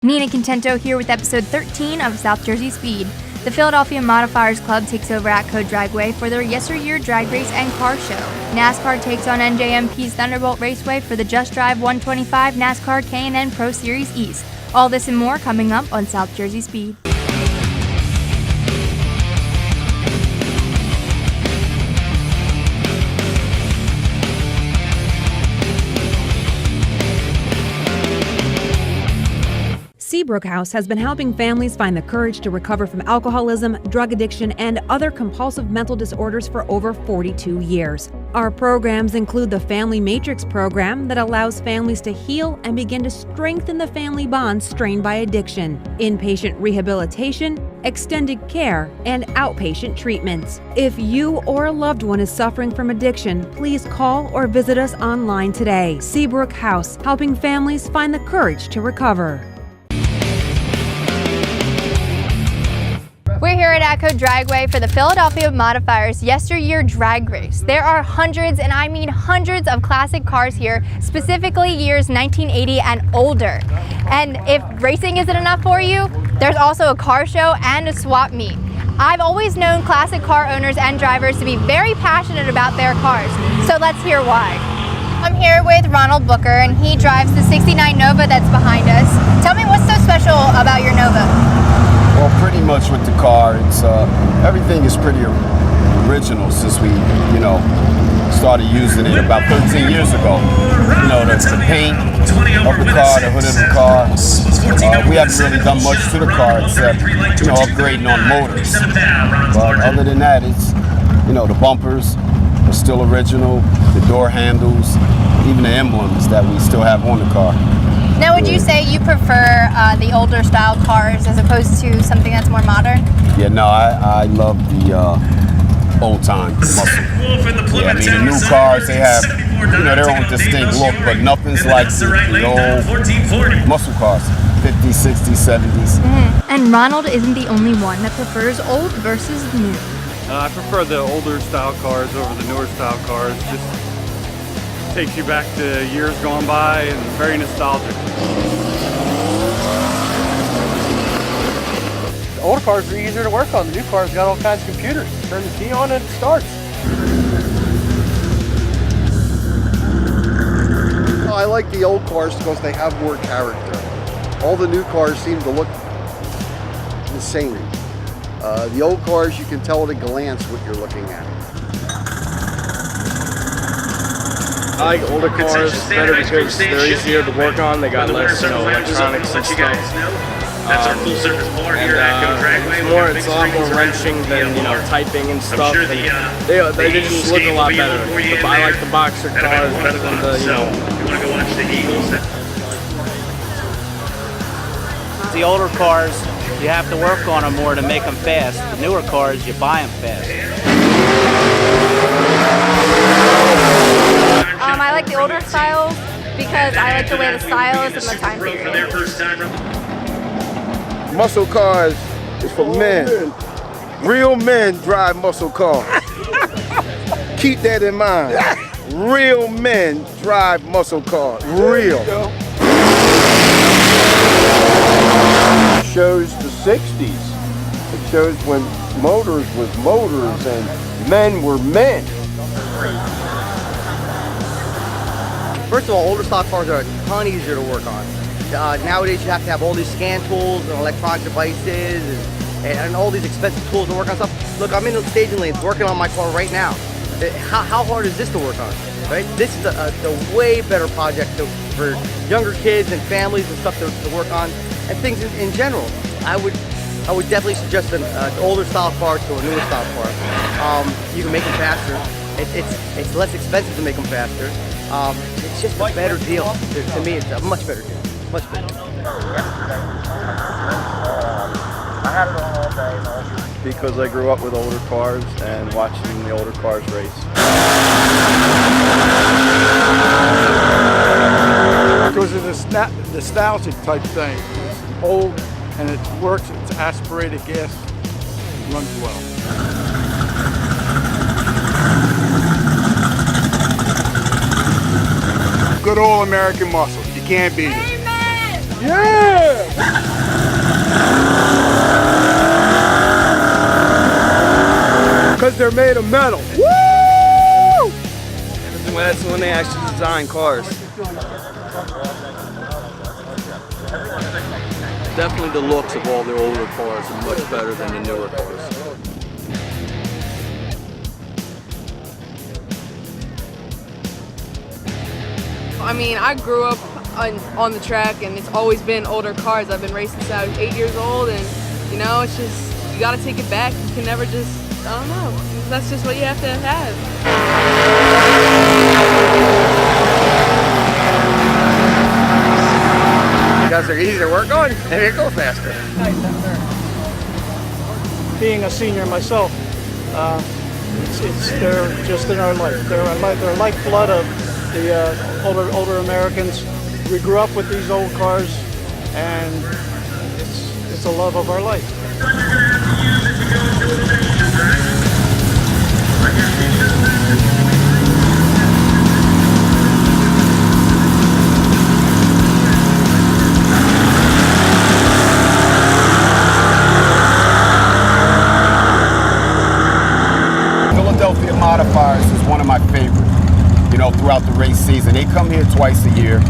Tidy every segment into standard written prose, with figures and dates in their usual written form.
Nina Contento here with episode 13 of South Jersey Speed. The Philadelphia Modifiers Club takes over Atco Dragway for their Yesteryear Drag Race and Car Show. NASCAR takes on NJMP's Thunderbolt Raceway for the Just Drive 125 NASCAR K&N Pro Series East. All this and more coming up on South Jersey Speed. Seabrook House has been helping families find the courage to recover from alcoholism, drug addiction, and other compulsive mental disorders for over 42 years. Our programs include the Family Matrix program that allows families to heal and begin to strengthen the family bonds strained by addiction, inpatient rehabilitation, extended care, and outpatient treatments. If you or a loved one is suffering from addiction, please call or visit us online today. Seabrook House, helping families find the courage to recover. We're here at Atco Dragway for the Philadelphia Modifiers Yesteryear Drag Race. There are hundreds, and I mean hundreds, of classic cars here, specifically years 1980 and older. And if racing isn't enough for you, there's also a car show and a swap meet. I've always known classic car owners and drivers to be very passionate about their cars, so let's hear why. I'm here with Ronald Booker, and he drives the 69 Nova that's behind us. Tell me what's so special about your Nova? Well, pretty much with the car, it's everything is pretty original since we, started using it about 13 years ago. The paint of the car, the hood of the car. We haven't really done much to the car except, upgrading on motors. But other than that, it's, the bumpers are still original, the door handles, even the emblems that we still have on the car. Now, would you say you prefer the older style cars as opposed to something that's more modern? Yeah, no, I love the old time muscle. Yeah, the new cars, they have their own distinct look, but nothing's like the old muscle cars, 50s, 60s, 70s. And Ronald isn't the only one that prefers old versus new. I prefer the older style cars over the newer style cars. Just takes you back to years gone by and very nostalgic. The older cars are easier to work on. The new cars got all kinds of computers. Turn the key on and it starts. I like the old cars because they have more character. All the new cars seem to look the same. The old cars, you can tell at a glance what you're looking at. I like older cars better because they're easier to work on. They got less electronics and stuff. That's our full surface board here at Atco Dragway. It's a lot more wrenching than typing and stuff. They just look a lot better. I like the boxer cars better than the So if you want to go watch the Eagles. The older cars, you have to work on them more to make them fast. The newer cars, you buy them fast. I like the older styles because I like the way the style is and the time period. Muscle cars is for men. Real men drive muscle cars. Keep that in mind. Real men drive muscle cars. Real. It shows the 60s. It shows when motors was motors and men were men. First of all, older stock cars are a ton easier to work on. Nowadays you have to have all these scan tools and electronic devices and all these expensive tools to work on stuff. Look, I'm in the staging lanes working on my car right now. How hard is this to work on? Right? This is a way better project for younger kids and families and stuff to work on, and things in general. I would definitely suggest an older style car to a newer style car. You can make them faster. It's less expensive to make them faster. It's just a better deal. To me, it's a much better deal. Much better. Because I grew up with older cars and watching the older cars race. Because of the nostalgic type thing. It's old and it works, it's aspirated gas, it runs well. Good old American muscle. You can't beat it. Amen! Yeah! because they're made of metal. Woo! That's when they actually design cars. Definitely the looks of all the older cars are much better than the newer cars. I mean, I grew up on the track, and it's always been older cars. I've been racing since I was 8 years old, and you know, it's just, you gotta take it back. You can never just, I don't know, that's just what you have to have. Because they're easy to work on and they go faster. Being a senior myself, they're just in our life. They're our lifeblood of the older Americans. We grew up with these old cars, and it's a love of our life. Philadelphia Modifiers is one of my favorites, you know, throughout the race season. They come here twice a year,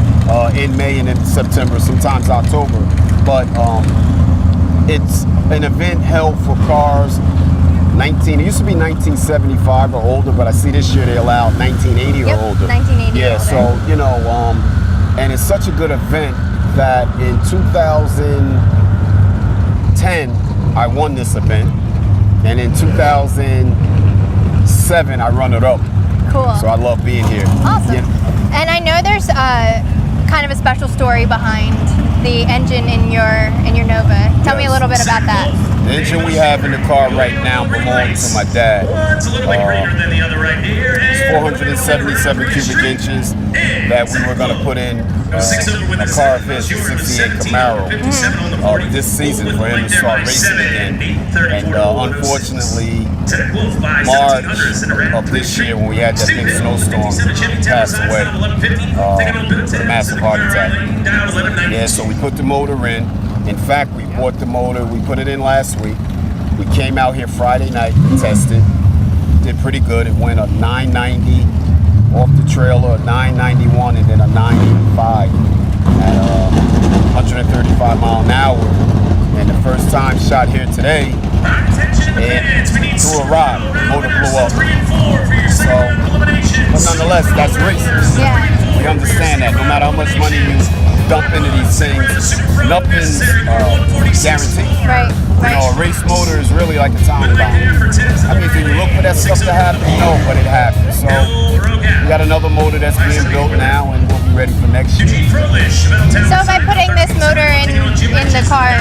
in May and in September, sometimes October. But it's an event held for cars it used to be 1975 or older, but I see this year they allowed 1980 or older. 1980 yeah, or older. so, you know, and it's such a good event that in 2010, I won this event. And in 2007, I run it up. Cool. So I love being here. Awesome. Yeah. And I know there's kind of a special story behind the engine in your Nova. Tell me a little bit about that. The engine we have in the car right now belongs to my dad. It's a little bit greener than the other right here. It's 477 cubic inches that we were going to put in a car of his, a 68 Camaro, this season for him to start racing again. And unfortunately, March of this year, when we had that big snowstorm, he passed away with a massive heart attack. Yeah, so we put the motor in. In fact, we bought the motor, we put it in last week. We came out here Friday night and tested. Did pretty good. It went a 990 off the trailer, a 991, and then a 985 at 135 mile an hour. And the first time shot here today, it threw a rod, the motor blew up. So, but nonetheless, that's racing. Yeah. We understand that no matter how much money you dump into these things, nothing's guaranteed. Right. You know, a race motor is really like a time bomb. I mean, do you look for that stuff to happen? No, but it happens. So we got another motor that's being built now, and we'll be ready for next year. So by putting this motor in the car,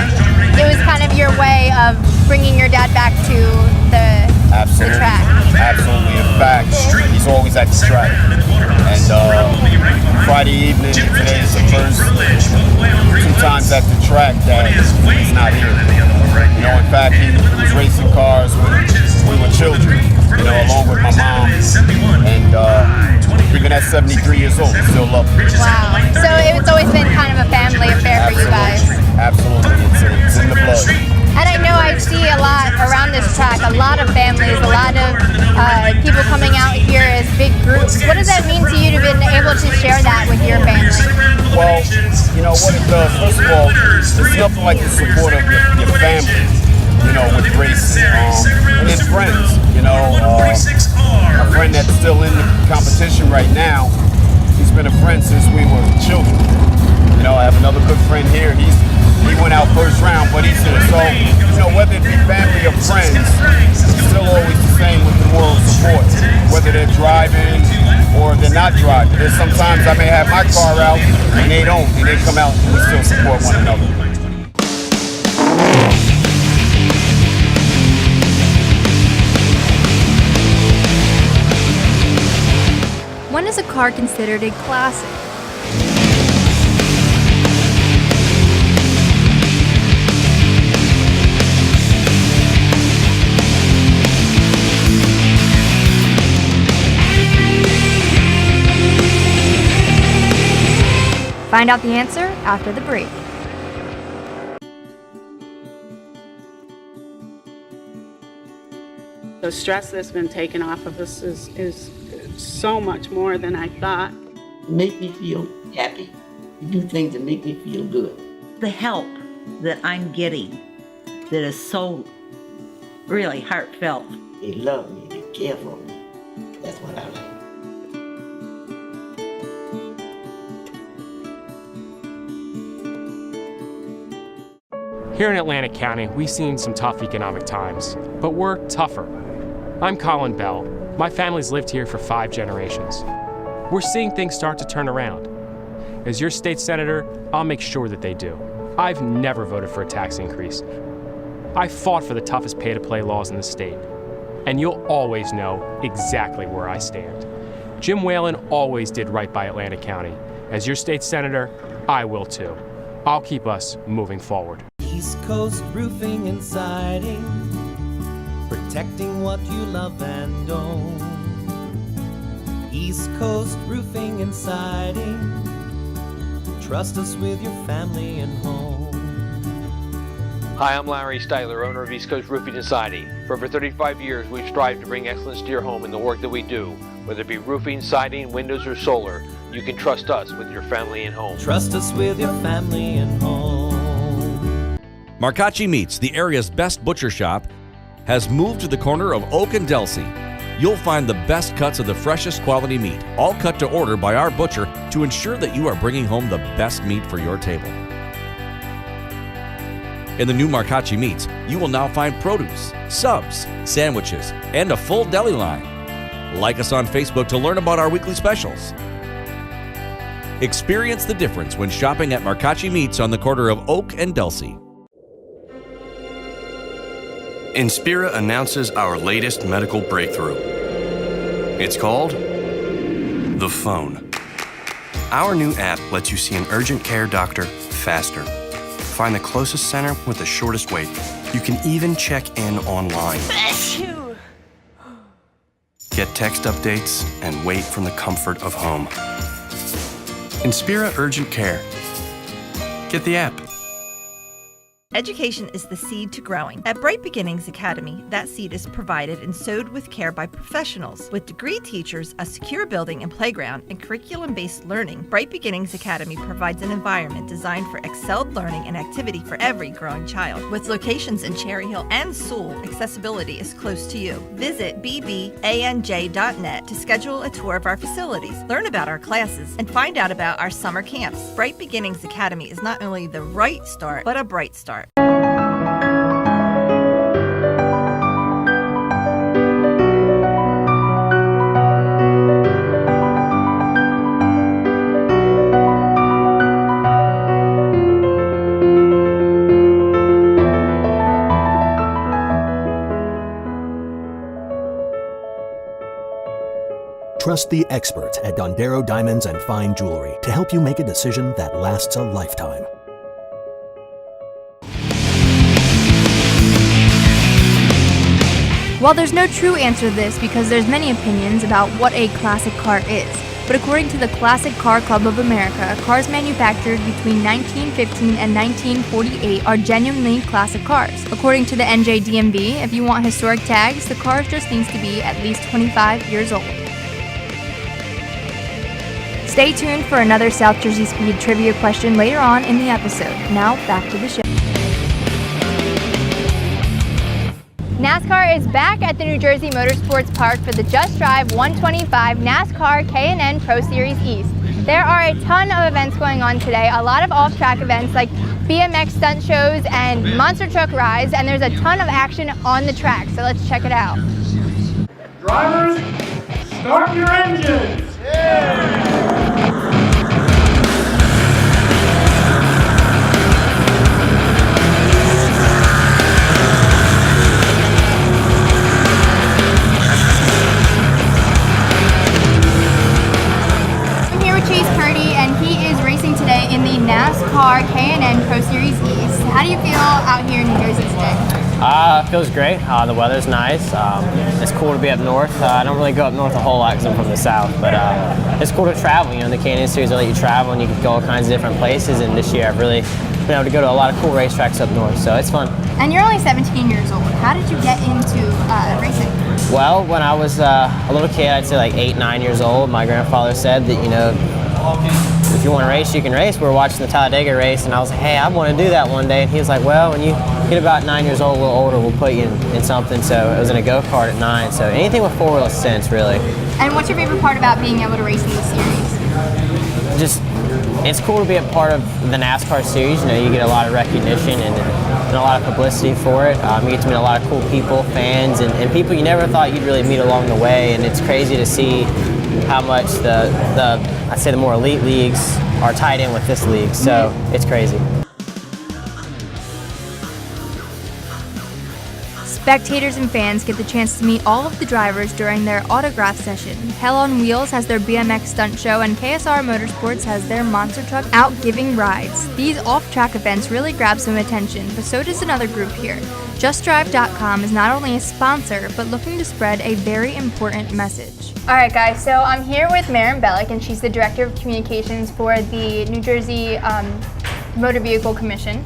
it was kind of your way of bringing your dad back to the track. Absolutely. In fact, he's always at the track. And Friday evening, today is the first 2 times at the track that he's not here. You know, in fact, he was racing cars when we were children, you know, along with my mom. And even at 73 years old, we still love him. Wow. So it's always been kind of a family affair for you guys. Absolutely. It's in the blood. And I know I see a lot around this track, a lot of families, a lot of people coming out here as big groups. What does that mean to you to be able to share that with your family? Well, you know what it does, first of all, it's nothing like the support of your family, you know, with racing, and then friends, you know, a friend that's still in the competition right now, he's been a friend since we were children. You know, I have another good friend here, he went out first round, but he's here. So, you know, whether it be family or friends, it's still always the same with the moral support. Whether they're driving or they're not driving. There's sometimes I may have my car out and they don't, and they come out and we still support one another. When is a car considered a classic? Find out the answer after the break. The stress that's been taken off of us is so much more than I thought. Make me feel happy. You do things that make me feel good. The help that I'm getting that is so really heartfelt. They love me, they care for me. That's what I like. Here in Atlantic County, we've seen some tough economic times, but we're tougher. I'm Colin Bell. My family's lived here for 5 generations. We're seeing things start to turn around. As your state senator, I'll make sure that they do. I've never voted for a tax increase. I fought for the toughest pay-to-play laws in the state. And you'll always know exactly where I stand. Jim Whalen always did right by Atlantic County. As your state senator, I will too. I'll keep us moving forward. East Coast Roofing and Siding, protecting what you love and own. East Coast Roofing and Siding, trust us with your family and home. Hi, I'm Larry Styler, owner of East Coast Roofing and Siding. For over 35 years, we've strived to bring excellence to your home in the work that we do. Whether it be roofing, siding, windows, or solar, you can trust us with your family and home. Trust us with your family and home. Marcacci Meats, the area's best butcher shop, has moved to the corner of Oak and Delsey. You'll find the best cuts of the freshest quality meat, all cut to order by our butcher to ensure that you are bringing home the best meat for your table. In the new Marcacci Meats, you will now find produce, subs, sandwiches, and a full deli line. Like us on Facebook to learn about our weekly specials. Experience the difference when shopping at Marcacci Meats on the corner of Oak and Delsey. Inspira announces our latest medical breakthrough. It's called the phone. Our new app lets you see an urgent care doctor faster. Find the closest center with the shortest wait. You can even check in online. Get text updates and wait from the comfort of home. Inspira Urgent Care. Get the app. Education is the seed to growing. At Bright Beginnings Academy, that seed is provided and sowed with care by professionals. With degree teachers, a secure building and playground, and curriculum-based learning, Bright Beginnings Academy provides an environment designed for excelled learning and activity for every growing child. With locations in Cherry Hill and Sewell, accessibility is close to you. Visit bbanj.net to schedule a tour of our facilities, learn about our classes, and find out about our summer camps. Bright Beginnings Academy is not only the right start, but a bright start. Trust the experts at Dondero Diamonds and Fine Jewelry to help you make a decision that lasts a lifetime. While there's no true answer to this because there's many opinions about what a classic car is, but according to the Classic Car Club of America, cars manufactured between 1915 and 1948 are genuinely classic cars. According to the NJDMV, if you want historic tags, the car just needs to be at least 25 years old. Stay tuned for another South Jersey Speed trivia question later on in the episode. Now, back to the show. NASCAR is back at the New Jersey Motorsports Park for the Just Drive 125 NASCAR K&N Pro Series East. There are a ton of events going on today, a lot of off-track events like BMX stunt shows and monster truck rides, and there's a ton of action on the track, so let's check it out. Drivers, start your engines! Today in the NASCAR K&N Pro Series East. How do you feel out here in New Jersey today? Feels great. The weather's nice. It's cool to be up north. I don't really go up north a whole lot because I'm from the south, but it's cool to travel. You know, the K&N Series will let you travel and you can go all kinds of different places. And this year I've really been able to go to a lot of cool racetracks up north, so it's fun. And you're only 17 years old. How did you get into racing? Well, when I was a little kid, I'd say like 8, 9 years old, my grandfather said that, you know, if you want to race, you can race. We were watching the Talladega race, and I was like, hey, I want to do that one day. And he was like, well, when you get about 9 years old, a little older, we'll put you in something. So it was in a go-kart at 9, so anything with four-wheel sense, really. And what's your favorite part about being able to race in this series? Just, it's cool to be a part of the NASCAR series. You know, you get a lot of recognition and a lot of publicity for it. You get to meet a lot of cool people, fans, and people you never thought you'd really meet along the way. And it's crazy to see how much I'd say the more elite leagues are tied in with this league. So it's crazy. Spectators and fans get the chance to meet all of the drivers during their autograph session. Hell on Wheels has their BMX stunt show, and KSR Motorsports has their monster truck out giving rides. These off-track events really grab some attention, but so does another group here. JustDrive.com is not only a sponsor, but looking to spread a very important message. Alright guys, so I'm here with Maren Bellick, and she's the Director of Communications for the New Jersey Motor Vehicle Commission.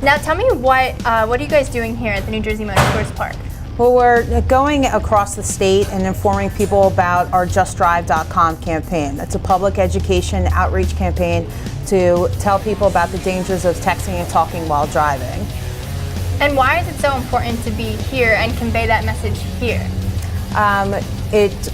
Now tell me what are you guys doing here at the New Jersey Motorsports Park? Well, we're going across the state and informing people about our JustDrive.com campaign. It's a public education outreach campaign to tell people about the dangers of texting and talking while driving. And why is it so important to be here and convey that message here?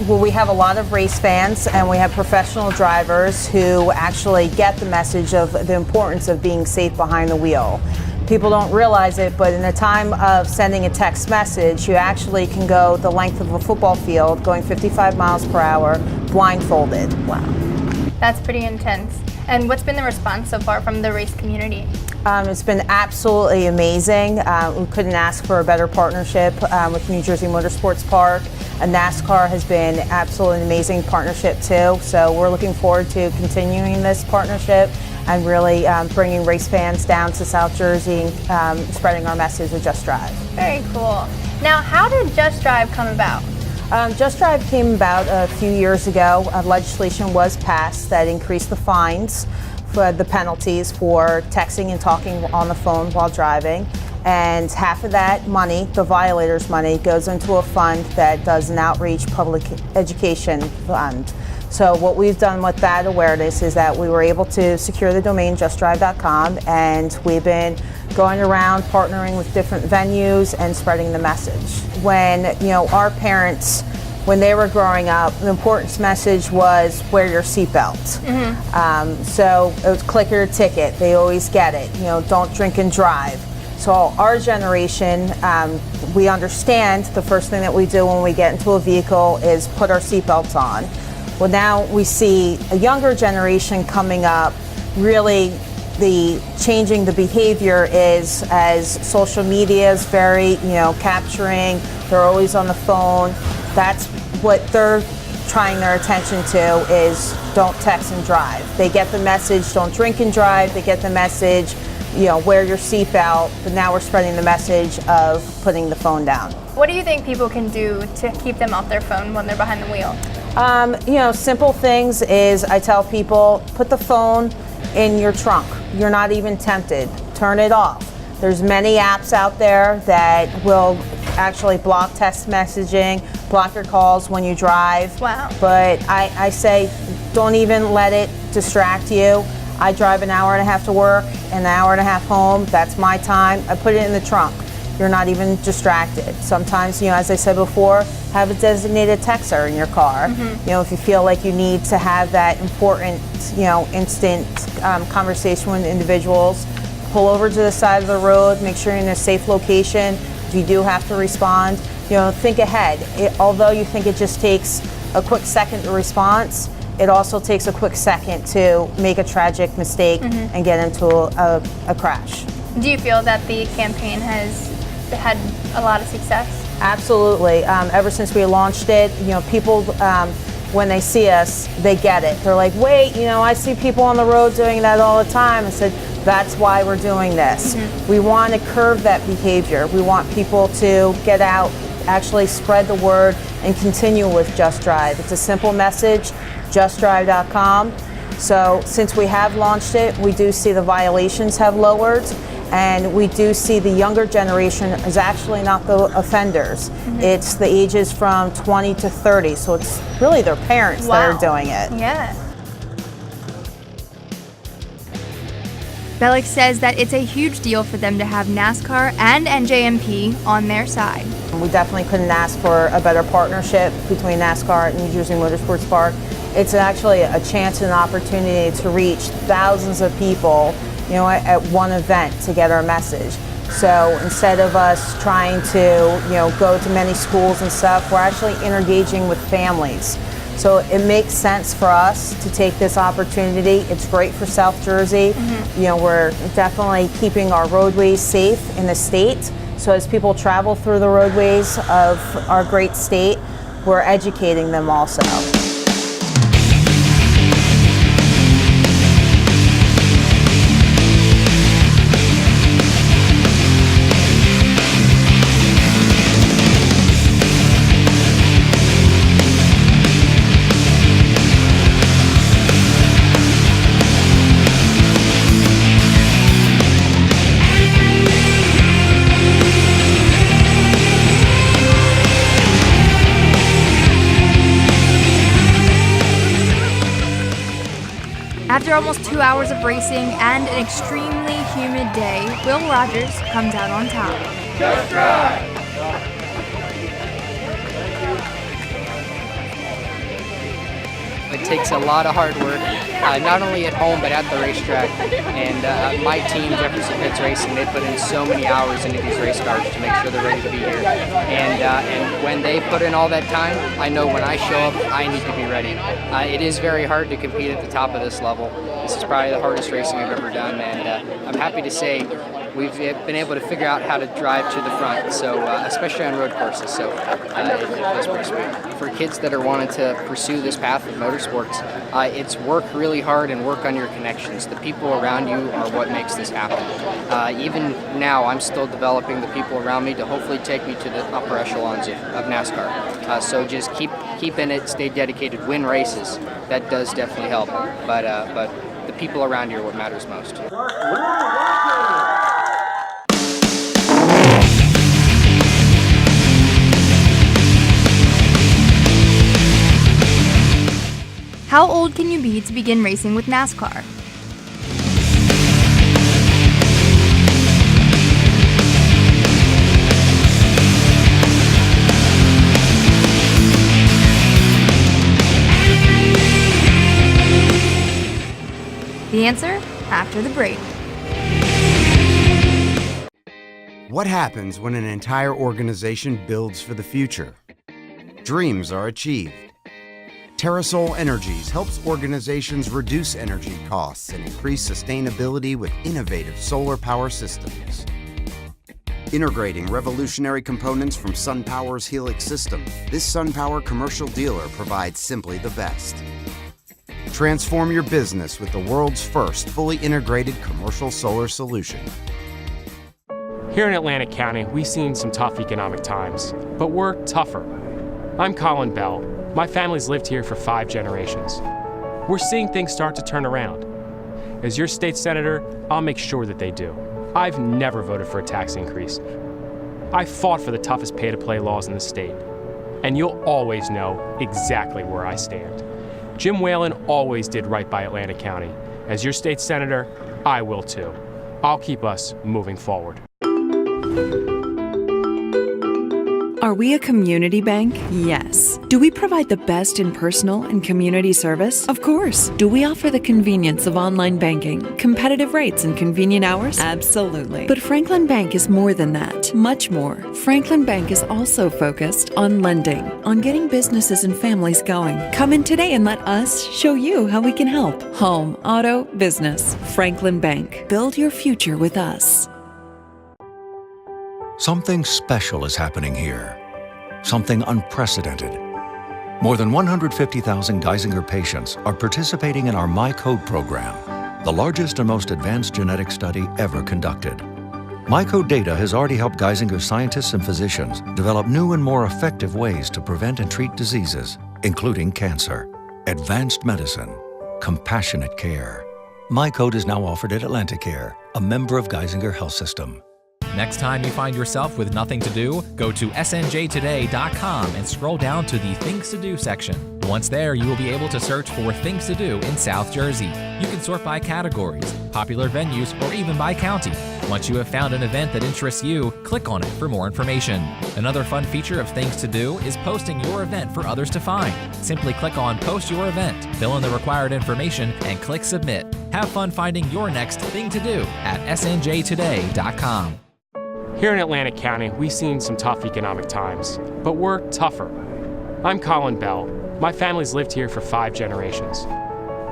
Well, we have a lot of race fans, and we have professional drivers who actually get the message of the importance of being safe behind the wheel. People don't realize it, but in the time of sending a text message, you actually can go the length of a football field going 55 miles per hour blindfolded. Wow. That's pretty intense. And what's been the response so far from the race community? It's been absolutely amazing. We couldn't ask for a better partnership with New Jersey Motorsports Park. And NASCAR has been absolutely amazing partnership too. So we're looking forward to continuing this partnership and really bringing race fans down to South Jersey and spreading our message of Just Drive. Very cool. Now, how did Just Drive come about? Just Drive came about a few years ago. Legislation was passed that increased the fines for the penalties for texting and talking on the phone while driving. And half of that money, the violators' money, goes into a fund that does an outreach public education fund. So what we've done with that awareness is that we were able to secure the domain justdrive.com, and we've been going around partnering with different venues and spreading the message. When our parents, when they were growing up, the important message was wear your seatbelt. So it was click your ticket. They always get it. Don't drink and drive. So our generation, we understand the first thing that we do when we get into a vehicle is put our seatbelts on. Well, now we see a younger generation coming up. Really, the changing the behavior is as social media is very, capturing. They're always on the phone. That's what they're trying their attention to is don't text and drive. They get the message, don't drink and drive. They get the message, wear your seatbelt. But now we're spreading the message of putting the phone down. What do you think people can do to keep them off their phone when they're behind the wheel? Simple things is I tell people, put the phone in your trunk. You're not even tempted. Turn it off. There's many apps out there that will actually block text messaging, block your calls when you drive. Wow. But I say don't even let it distract you. I drive an hour and a half to work, an hour and a half home. That's my time. I put it in the trunk. You're not even distracted. Sometimes, as I said before, have a designated texter in your car. If you feel like you need to have that important, instant conversation with individuals, pull over to the side of the road, make sure you're in a safe location. If you do have to respond, think ahead. Although you think it just takes a quick second to response, it also takes a quick second to make a tragic mistake and get into a crash. Do you feel that the campaign has had a lot of success? Absolutely. Ever since we launched it, people, when they see us, they get it. They're like, wait, I see people on the road doing that all the time. I said, that's why we're doing this. We want to curb that behavior. We want people to get out, actually spread the word, and continue with Just Drive. It's a simple message, justdrive.com. So since we have launched it, we do see the violations have lowered, and we do see the younger generation is actually not the offenders. It's the ages from 20 to 30, so it's really their parents that are doing it. Yeah. Bellick says that it's a huge deal for them to have NASCAR and NJMP on their side. We definitely couldn't ask for a better partnership between NASCAR and New Jersey Motorsports Park. It's actually a chance and an opportunity to reach thousands of people, you know, at one event to get our message. So instead of us trying to, you know, go to many schools and stuff, we're actually engaging with families. So it makes sense for us to take this opportunity. It's great for South Jersey. You know, we're definitely keeping our roadways safe in the state. So as people travel through the roadways of our great state, we're educating them also. After almost 2 hours of racing and an extremely humid day, Will Rogers comes out on top. Just drive! It takes a lot of hard work, not only at home but at the racetrack. And my team, Jefferson Pitts Racing, they put in so many hours into these race cars to make sure they're ready to be here. And when they put in all that time, I know when I show up, I need to be ready. It is very hard to compete at the top of this level. This is probably the hardest racing I've ever done, and I'm happy to say we've been able to figure out how to drive to the front, so especially on road courses, so it feels pretty sweet. For kids that are wanting to pursue this path of motorsports, it's work really hard and work on your connections. The people around you are what makes this happen. Even now, I'm still developing the people around me to hopefully take me to the upper echelons of NASCAR. So just keep in it, stay dedicated, win races. That does definitely help, but the people around you are what matters most. How old can you be to begin racing with NASCAR? The answer after the break. What happens when an entire organization builds for the future? Dreams are achieved. TerraSol Energies helps organizations reduce energy costs and increase sustainability with innovative solar power systems. Integrating revolutionary components from SunPower's Helix system, this SunPower commercial dealer provides simply the best. Transform your business with the world's first fully integrated commercial solar solution. Here in Atlantic County, we've seen some tough economic times, but we're tougher. I'm Colin Bell. My family's lived here for 5 generations. We're seeing things start to turn around. As your state senator, I'll make sure that they do. I've never voted for a tax increase. I fought for the toughest pay-to-play laws in the state. And you'll always know exactly where I stand. Jim Whalen always did right by Atlantic County. As your state senator, I will too. I'll keep us moving forward. Are we a community bank? Yes. Do we provide the best in personal and community service? Of course. Do we offer the convenience of online banking, competitive rates, and convenient hours? Absolutely. But Franklin Bank is more than that. Much more. Franklin Bank is also focused on lending, on getting businesses and families going. Come in today and let us show you how we can help. Home, auto, business. Franklin Bank. Build your future with us. Something special is happening here. Something unprecedented. More than 150,000 Geisinger patients are participating in our MyCode program, the largest and most advanced genetic study ever conducted. MyCode data has already helped Geisinger scientists and physicians develop new and more effective ways to prevent and treat diseases, including cancer. Advanced medicine. compassionate care. My code is now offered at Atlanticare, a member of Geisinger Health System. Next time you find yourself with nothing to do, go to snjtoday.com and scroll down to the Things to Do section. Once there, you will be able to search for things to do in South Jersey. You can sort by categories, popular venues, or even by county. Once you have found an event that interests you, click on it for more information. Another fun feature of Things to Do is posting your event for others to find. Simply click on Post Your Event, fill in the required information, and click Submit. Have fun finding your next thing to do at snjtoday.com. Here in Atlantic County, we've seen some tough economic times, but we're tougher. I'm Colin Bell. My family's lived here for 5 generations.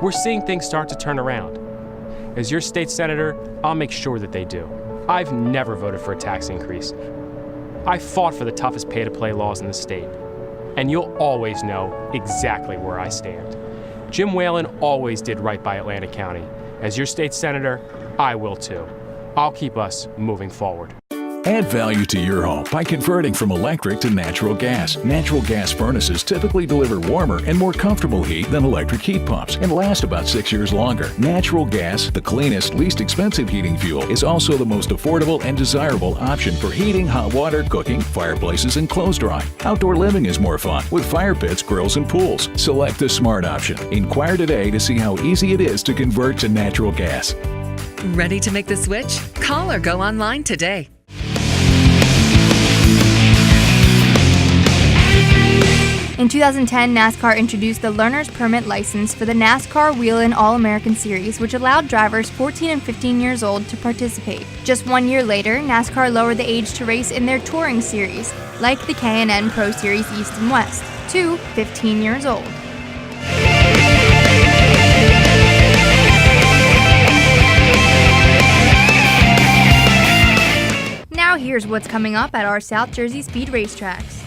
We're seeing things start to turn around. As your state senator, I'll make sure that they do. I've never voted for a tax increase. I fought for the toughest pay-to-play laws in the state. And you'll always know exactly where I stand. Jim Whalen always did right by Atlantic County. As your state senator, I will too. I'll keep us moving forward. Add value to your home by converting from electric to natural gas. Natural gas furnaces typically deliver warmer and more comfortable heat than electric heat pumps and last about 6 years longer. Natural gas, the cleanest, least expensive heating fuel, is also the most affordable and desirable option for heating, hot water, cooking, fireplaces, and clothes drying. Outdoor living is more fun with fire pits, grills, and pools. Select the smart option. Inquire today to see how easy it is to convert to natural gas. Ready to make the switch? Call or go online today. In 2010, NASCAR introduced the Learner's Permit license for the NASCAR Whelen All-American Series, which allowed drivers 14 and 15 years old to participate. Just 1 year later, NASCAR lowered the age to race in their Touring Series, like the K&N Pro Series East and West, to 15 years old. Now here's what's coming up at our South Jersey Speed racetracks.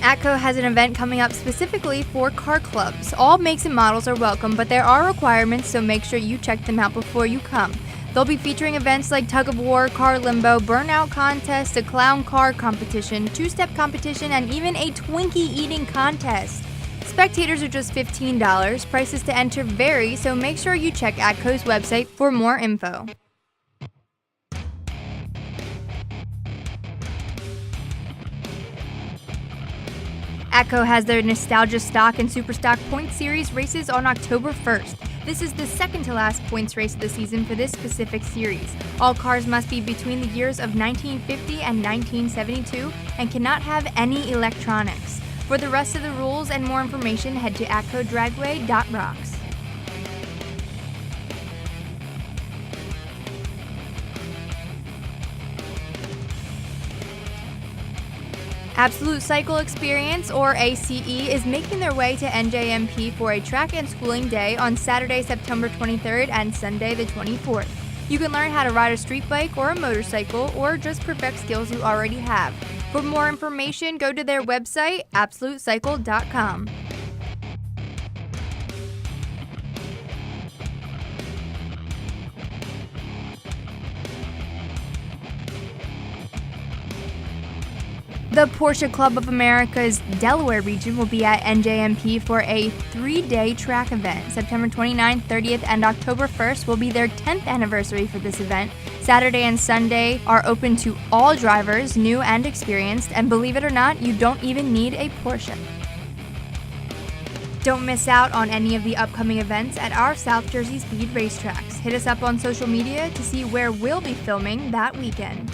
Atco has an event coming up specifically for car clubs. All makes and models are welcome, but there are requirements, so make sure you check them out before you come. They'll be featuring events like tug of war, car limbo, burnout contest, a clown car competition, two-step competition, and even a Twinkie eating contest. Spectators are just $15. Prices to enter vary, so make sure you check Atco's website for more info. Atco has their Nostalgia Stock and Super Stock Points Series races on October 1st. This is the second to last points race of the season for this specific series. All cars must be between the years of 1950 and 1972 and cannot have any electronics. For the rest of the rules and more information, head to atcodragway.rocks. Absolute Cycle Experience, or ACE, is making their way to NJMP for a track and schooling day on Saturday, September 23rd and Sunday, the 24th. You can learn how to ride a street bike or a motorcycle, or just perfect skills you already have. For more information, go to their website, absolutecycle.com. The Porsche Club of America's Delaware region will be at NJMP for a 3-day track event. September 29th, 30th, and October 1st will be their 10th anniversary for this event. Saturday and Sunday are open to all drivers, new and experienced, and believe it or not, you don't even need a Porsche. Don't miss out on any of the upcoming events at our South Jersey Speed racetracks. Hit us up on social media to see where we'll be filming that weekend.